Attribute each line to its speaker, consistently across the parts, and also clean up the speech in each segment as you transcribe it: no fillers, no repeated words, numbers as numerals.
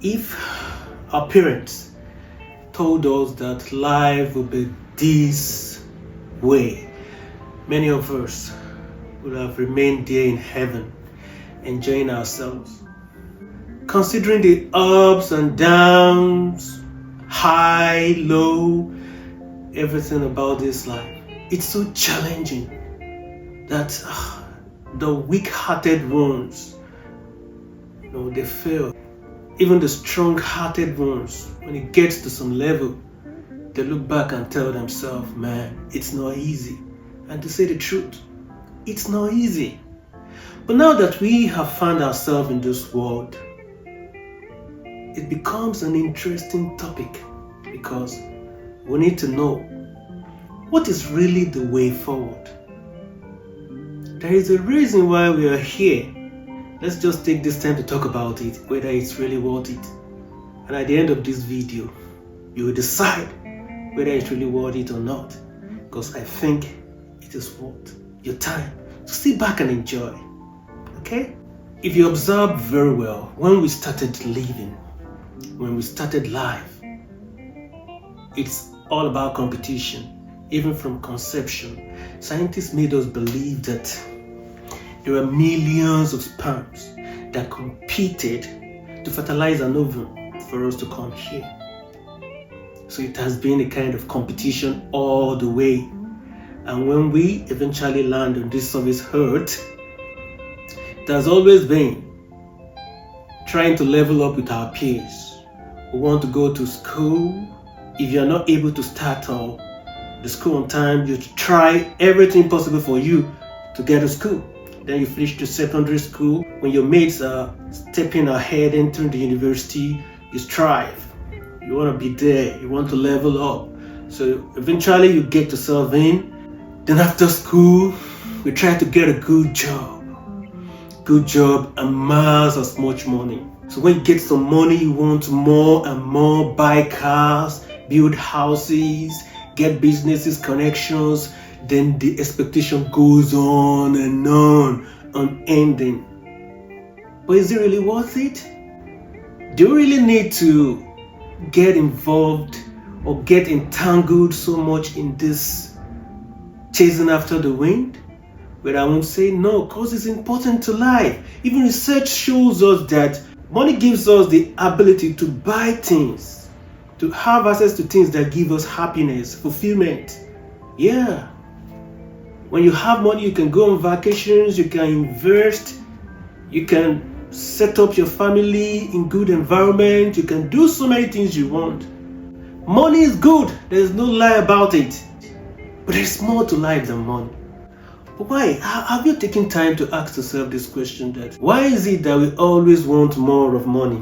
Speaker 1: If our parents told us that life would be this way, many of us would have remained there in heaven, enjoying ourselves. Considering the ups and downs, high, low, everything about this life, it's so challenging that the weak-hearted ones, they fail. Even the strong-hearted ones, when it gets to some level, they look back and tell themselves, man, it's not easy. And to say the truth, it's not easy. But now that we have found ourselves in this world, it becomes an interesting topic because we need to know what is really the way forward. There is a reason why we are here. Let's just take this time to talk about it, whether it's really worth it. And at the end of this video, you will decide whether it's really worth it or not. Because I think it is worth your time. So sit back and enjoy. Okay? If you observe very well, when we started living, when we started life, it's all about competition. Even from conception, scientists made us believe that there were millions of sperms that competed to fertilize an ovum for us to come here. So it has been a kind of competition all the way. And when we eventually land on this surface Earth, it has always been trying to level up with our peers. We want to go to school. If you are not able to start the school on time, you try everything possible for you to get to school. Then you finish the secondary school. When your mates are stepping ahead, entering the university, you strive. You want to be there. You want to level up. So eventually you get yourself in. Then after school, we try to get a good job. Good job and amass as much money. So when you get some money, you want more and more, buy cars, build houses, get businesses, connections, then the expectation goes on and on, unending. But is it really worth it? Do you really need to get involved or get entangled so much in this chasing after the wind? But I won't say no, because it's important to life. Even research shows us that money gives us the ability to buy things, to have access to things that give us happiness, fulfillment. Yeah. When you have money, you can go on vacations, you can invest, you can set up your family in good environment, you can do so many things you want. Money is good, there's no lie about it. But there's more to life than money. But why? Have you taken time to ask yourself this question, that why is it that we always want more of money?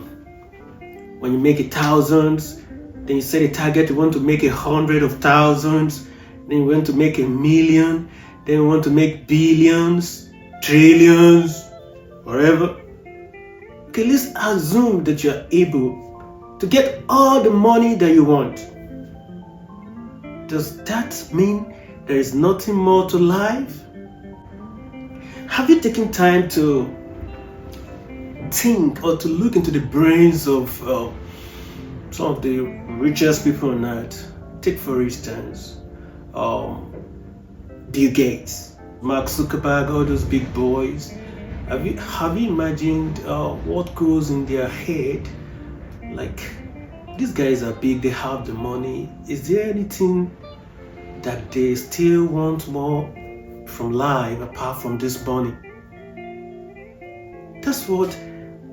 Speaker 1: When you make 1,000, then you set a target, you want to make 100,000, then you want to make 1,000,000, then you want to make billions, trillions, whatever. Okay, let's assume that you are able to get all the money that you want. Does that mean there is nothing more to life? Have you taken time to think or to look into the brains of some of the richest people on earth? Take for instance, Bill Gates, Mark Zuckerberg, all those big boys. Have you imagined what goes in their head? Like, these guys are big, they have the money. Is there anything that they still want more from life apart from this money? That's what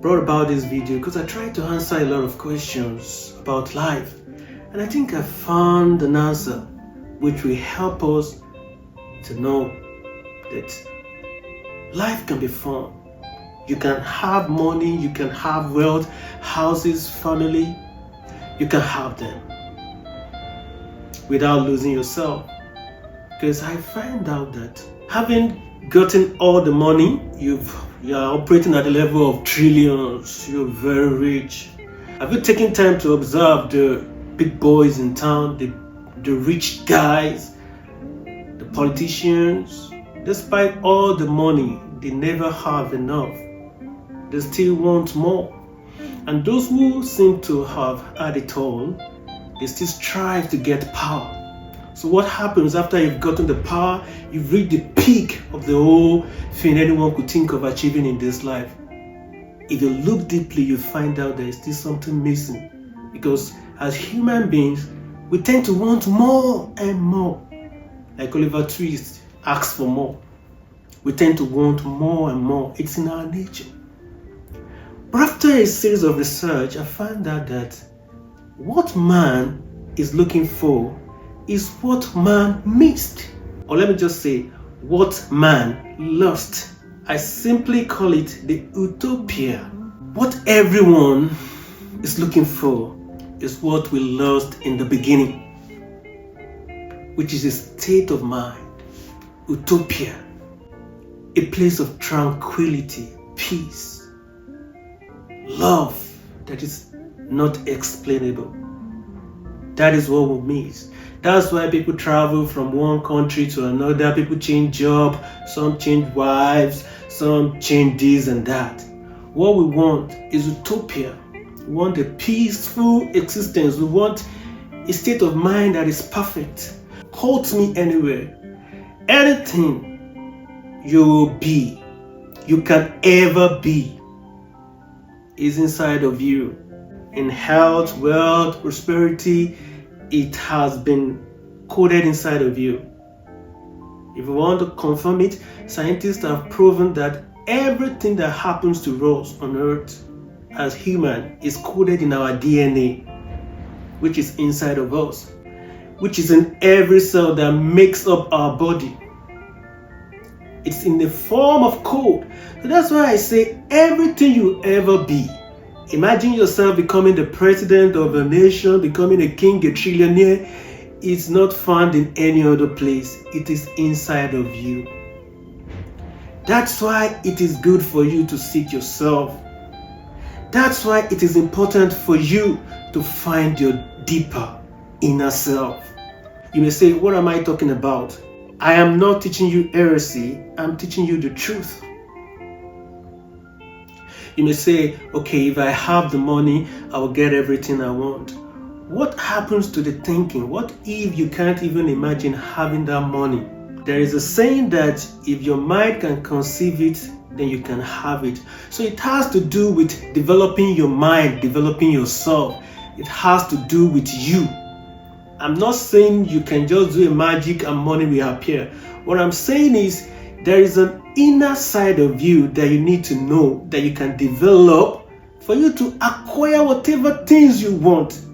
Speaker 1: brought about this video, because I tried to answer a lot of questions about life, and I think I found an answer which will help us to know that life can be fun. You can have money, you can have wealth, houses, family. You can have them without losing yourself. Because I find out that having gotten all the money, you are operating at the level of trillions. You're very rich. Have you taken time to observe the big boys in town, the rich guys, the politicians? Despite all the money, they never have enough. They still want more. And those who seem to have had it all, they still strive to get power. So what happens after you've gotten the power? You've reached the peak of the whole thing anyone could think of achieving in this life. If you look deeply, you find out there is still something missing. Because as human beings, we tend to want more and more. Like Oliver Twist asks for more. We tend to want more and more. It's in our nature. But after a series of research, I found out that what man is looking for is what man missed. Or let me just say, what man lost. I simply call it the Utopia. What everyone is looking for is what we lost in the beginning, which is a state of mind, Utopia, a place of tranquility, peace, love that is not explainable. That is what we miss. That's why people travel from one country to another. People change job, some change wives, some change this and that. What we want is Utopia. We want a peaceful existence. We want a state of mind that is perfect. Quote me anywhere. Anything you will be, you can ever be, is inside of you. In health, wealth, prosperity, it has been coded inside of you. If you want to confirm it, scientists have proven that everything that happens to us on earth as human is coded in our DNA, which is inside of us, which is in every cell that makes up our body. It's in the form of code. So that's why I say everything you ever be. Imagine yourself becoming the president of a nation, becoming a king, a trillionaire. It's not found in any other place. It is inside of you. That's why it is good for you to seek yourself. That's why it is important for you to find your deeper inner self. You may say, what am I talking about? I am not teaching you heresy. I'm teaching you the truth. You may say, okay, if I have the money, I will get everything I want. What happens to the thinking? What if you can't even imagine having that money? There is a saying that if your mind can conceive it, then you can have it. So it has to do with developing your mind, developing yourself. It has to do with you. I'm not saying you can just do a magic and money will appear. What I'm saying is there is an inner side of you that you need to know, that you can develop for you to acquire whatever things you want.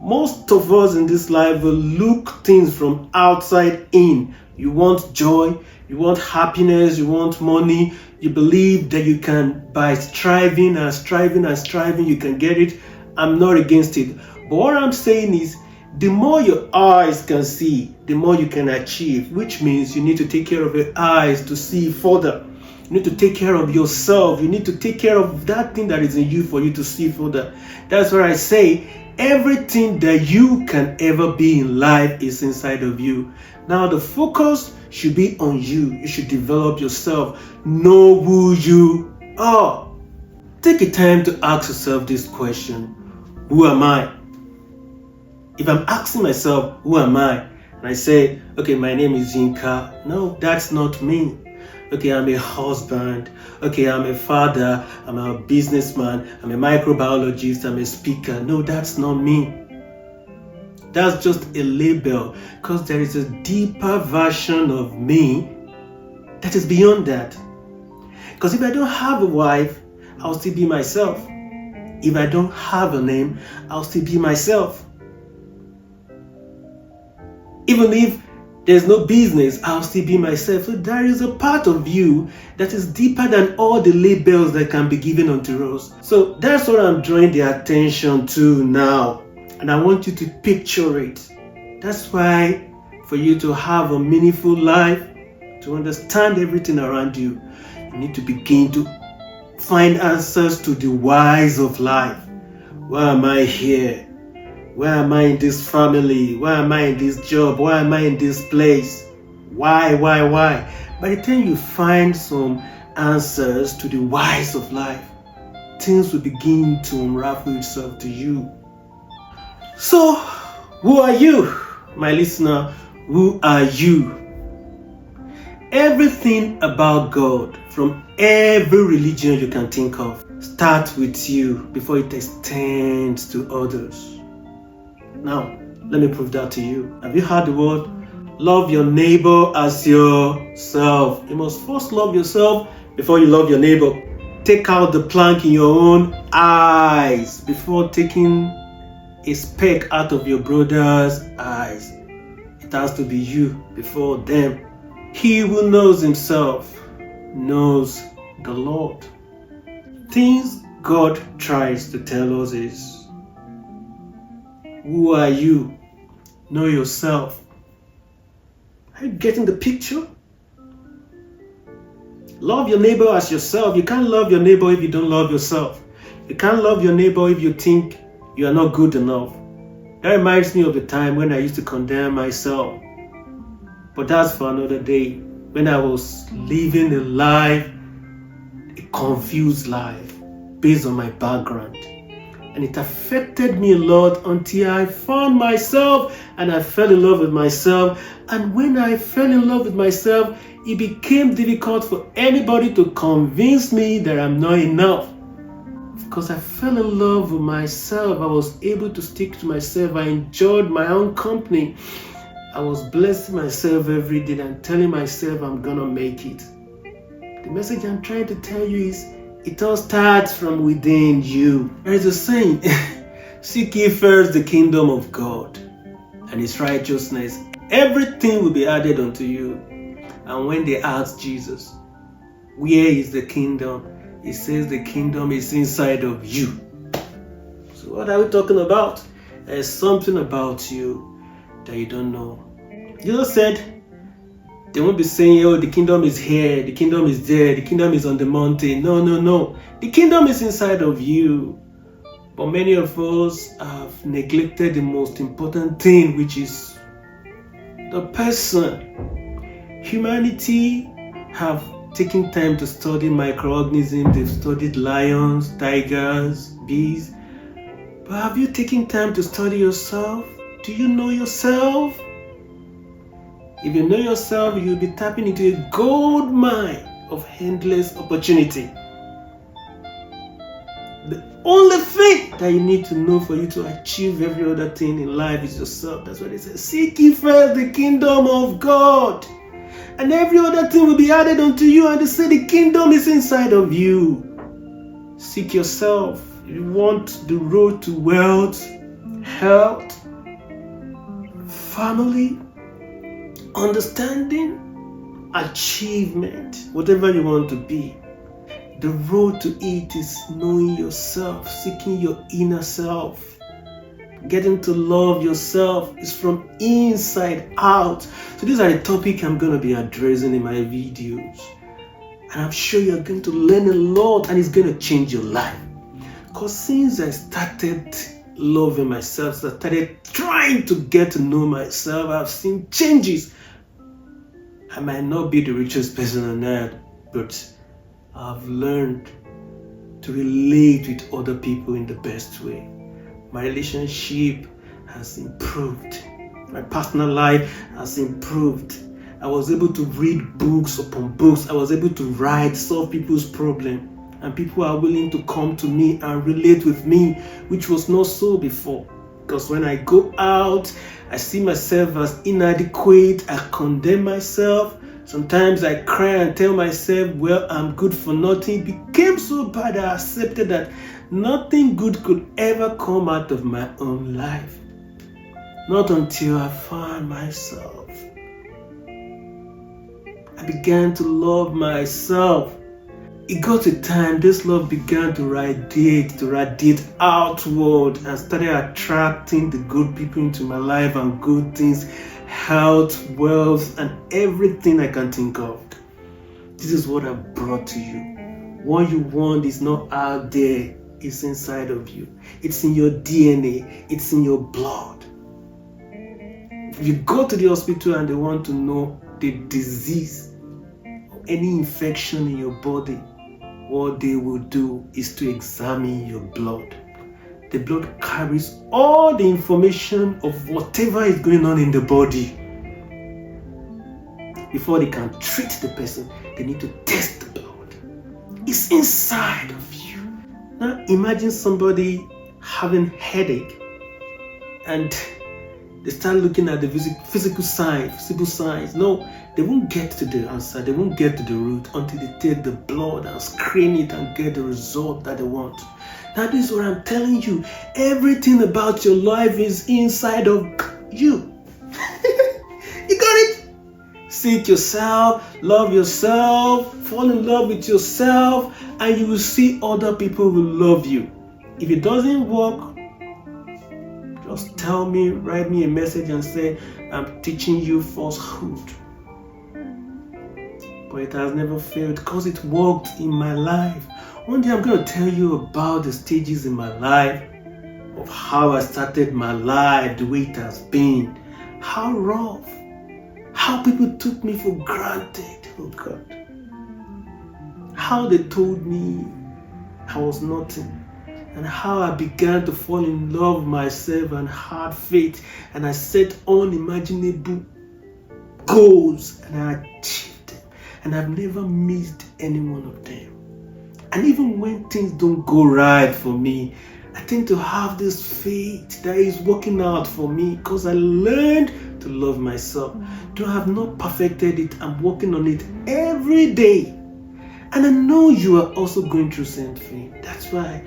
Speaker 1: Most of us in this life will look things from outside in. You want joy, you want happiness, you want money. You believe that you can, by striving and striving and striving, you can get it. I'm not against it. But what I'm saying is, the more your eyes can see, the more you can achieve, which means you need to take care of your eyes to see further. You need to take care of yourself. You need to take care of that thing that is in you for you to see further. That's why I say everything that you can ever be in life is inside of you. Now the focus should be on you. You should develop yourself. Know who you are. Take a time to ask yourself this question. Who am I? If I'm asking myself, who am I? And I say, okay, my name is Yinka. No, that's not me. Okay, I'm a husband. Okay, I'm a father. I'm a businessman. I'm a microbiologist. I'm a speaker. No, that's not me. That's just a label, because there is a deeper version of me that is beyond that. Because if I don't have a wife, I'll still be myself. If I don't have a name, I'll still be myself. Even if there's no business, I'll still be myself. So there is a part of you that is deeper than all the labels that can be given unto us. So that's what I'm drawing the attention to now. And I want you to picture it. That's why for you to have a meaningful life, to understand everything around you, you need to begin to find answers to the whys of life. Why am I here? Why am I in this family? Why am I in this job? Why am I in this place? Why? By the time you find some answers to the whys of life, things will begin to unravel itself to you. So, who are you, my listener? Who are you? Everything about God, from every religion you can think of, starts with you before it extends to others. Now, let me prove that to you. Have you heard the word? Love your neighbor as yourself. You must first love yourself before you love your neighbor. Take out the plank in your own eyes before taking a speck out of your brother's eyes. It has to be you before them. He who knows himself knows the Lord. Things God tries to tell us is, who are you? Know yourself. Are you getting the picture? Love your neighbor as yourself. You can't love your neighbor if you don't love yourself. You can't love your neighbor if you think you are not good enough. That reminds me of the time when I used to condemn myself. But that's for another day. When I was living a life, a confused life, based on my background. And it affected me a lot until I found myself and I fell in love with myself. And when I fell in love with myself, it became difficult for anybody to convince me that I'm not enough. Because I fell in love with myself, I was able to stick to myself. I enjoyed my own company. I was blessing myself every day and telling myself I'm gonna make it. The message I'm trying to tell you is, it all starts from within you. There is a saying, seek ye first the kingdom of God and his righteousness. Everything will be added unto you. And when they asked Jesus, where is the kingdom? He says the kingdom is inside of you. So what are we talking about? There's something about you that you don't know. Jesus said, they won't be saying, oh, the kingdom is here, the kingdom is there, the kingdom is on the mountain. No, no, no. The kingdom is inside of you. But many of us have neglected the most important thing, which is the person. Humanity have taken time to study microorganisms. They've studied lions, tigers, bees. But have you taken time to study yourself? Do you know yourself? If you know yourself, you'll be tapping into a gold mine of endless opportunity. The only thing that you need to know for you to achieve every other thing in life is yourself. That's what it says. Seek ye first the kingdom of God, and every other thing will be added unto you. And they say the kingdom is inside of you. Seek yourself. If you want the road to wealth, health, family, understanding, achievement, whatever you want to be, the road to it is knowing yourself, seeking your inner self. Getting to love yourself is from inside out. So these are the topics I'm going to be addressing in my videos. And I'm sure you're going to learn a lot, and it's going to change your life. Because since I started loving myself, I started trying to get to know myself, I've seen changes. I might not be the richest person on earth, but I've learned to relate with other people in the best way. My relationship has improved. My personal life has improved. I was able to read books upon books. I was able to write, solve people's problems. And people are willing to come to me and relate with me, which was not so before. Because when I go out, I see myself as inadequate. I condemn myself. Sometimes I cry and tell myself, well, I'm good for nothing. It became so bad I accepted that nothing good could ever come out of my own life. Not until I found myself. I began to love myself. It got a time this love began to radiate outward, and started attracting the good people into my life and good things, health, wealth, and everything I can think of. This is what I brought to you. What you want is not out there, it's inside of you. It's in your DNA, it's in your blood. If you go to the hospital and they want to know the disease or any infection in your body, what they will do is to examine your blood. The blood carries all the information of whatever is going on in the body. Before they can treat the person, they need to test the blood. It's inside of you. Now imagine somebody having headache and they start looking at the physical signs. No, they won't get to the answer. They won't get to the root until they take the blood and screen it and get the result that they want. Now this is what I'm telling you. Everything about your life is inside of you. You got it? Seek yourself, love yourself, fall in love with yourself, and you will see other people will love you. If it doesn't work, just tell me, write me a message and say, I'm teaching you falsehood. But it has never failed because it worked in my life. One day I'm going to tell you about the stages in my life, of how I started my life, the way it has been, how rough, how people took me for granted, oh God. How they told me I was nothing. And how I began to fall in love with myself and had faith, and I set unimaginable goals and I achieved them, and I've never missed any one of them. And even when things don't go right for me, I tend to have this faith that is working out for me because I learned to love myself. Though I have not perfected it, I'm working on it every day. And I know you are also going through the same thing. That's why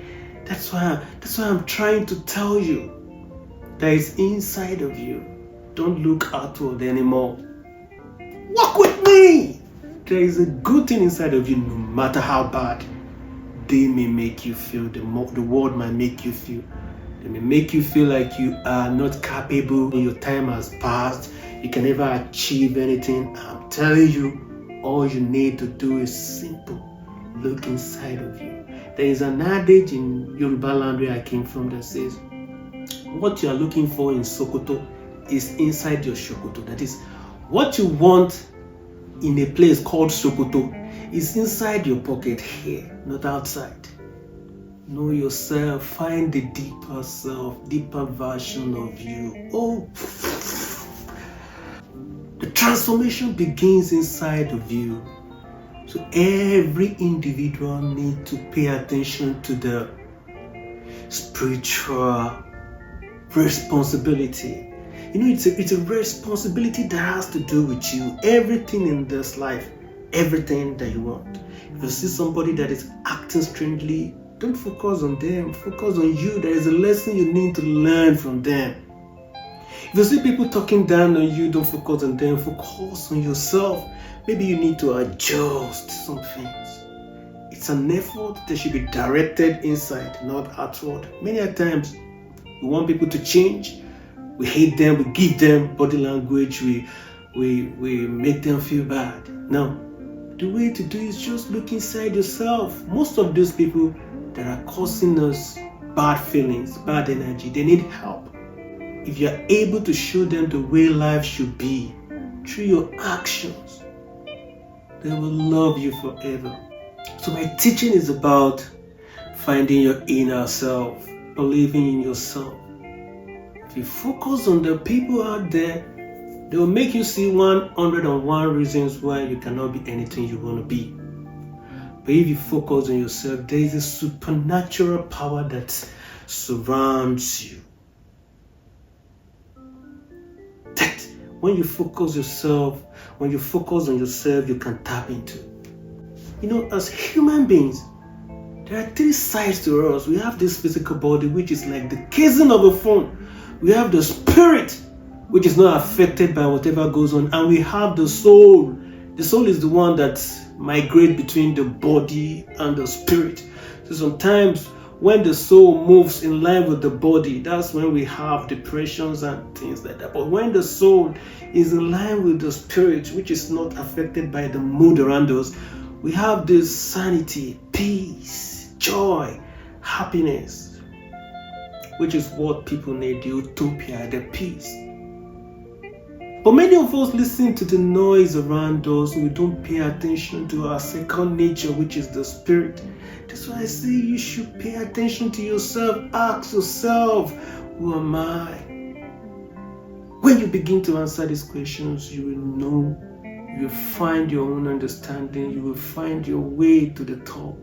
Speaker 1: I'm trying to tell you that it's inside of you. Don't look outward anymore. Walk with me. There is a good thing inside of you, no matter how bad they may make you feel, the world might make you feel. They may make you feel like you are not capable, your time has passed, you can never achieve anything. I'm telling you, all you need to do is simple. Look inside of you. There is an adage in Yoruba land where I came from that says, what you are looking for in Sokoto is inside your Shokoto. That is, what you want in a place called Sokoto is inside your pocket here, not outside. Know yourself, find the deeper self, deeper version of you. Oh, the transformation begins inside of you. So every individual needs to pay attention to the spiritual responsibility. You know, it's a responsibility that has to do with you. Everything in this life, everything that you want. If you see somebody that is acting strangely, don't focus on them. Focus on you. There is a lesson you need to learn from them. If you see people talking down on you, don't focus on them. Focus on yourself. Maybe you need to adjust some things. It's an effort that should be directed inside, not outward. Many a times, we want people to change. We hate them. We give them body language. We make them feel bad. No. The way to do is just look inside yourself. Most of those people that are causing us bad feelings, bad energy, they need help. If you are able to show them the way life should be through your actions, they will love you forever. So my teaching is about finding your inner self, believing in yourself. If you focus on the people out there, they will make you see 101 reasons why you cannot be anything you want to be. But if you focus on yourself, there is a supernatural power that surrounds you. That when you focus on yourself, you can tap into. You know, as human beings, there are three sides to us. We have this physical body, which is like the casing of a phone. We have the spirit, which is not affected by whatever goes on. And we have the soul. The soul is the one that migrates between the body and the spirit. So sometimes when the soul moves in line with the body, that's when we have depressions and things like that. But when the soul is in line with the spirit, which is not affected by the mood around us, we have this sanity, peace, joy, happiness, which is what people need, the utopia, the peace. But many of us listen to the noise around us. We don't pay attention to our second nature, which is the spirit. That's why I say you should pay attention to yourself. Ask yourself, who am I? When you begin to answer these questions, you will know, you will find your own understanding, you will find your way to the top.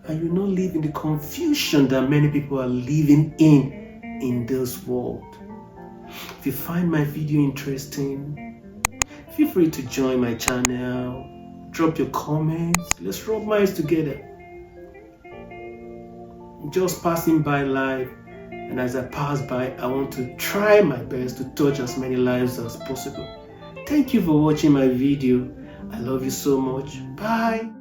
Speaker 1: And you will not live in the confusion that many people are living in this world. If you find my video interesting, feel free to join my channel, drop your comments, let's rub minds together. I'm just passing by live, and as I pass by, I want to try my best to touch as many lives as possible. Thank you for watching my video. I love you so much. Bye.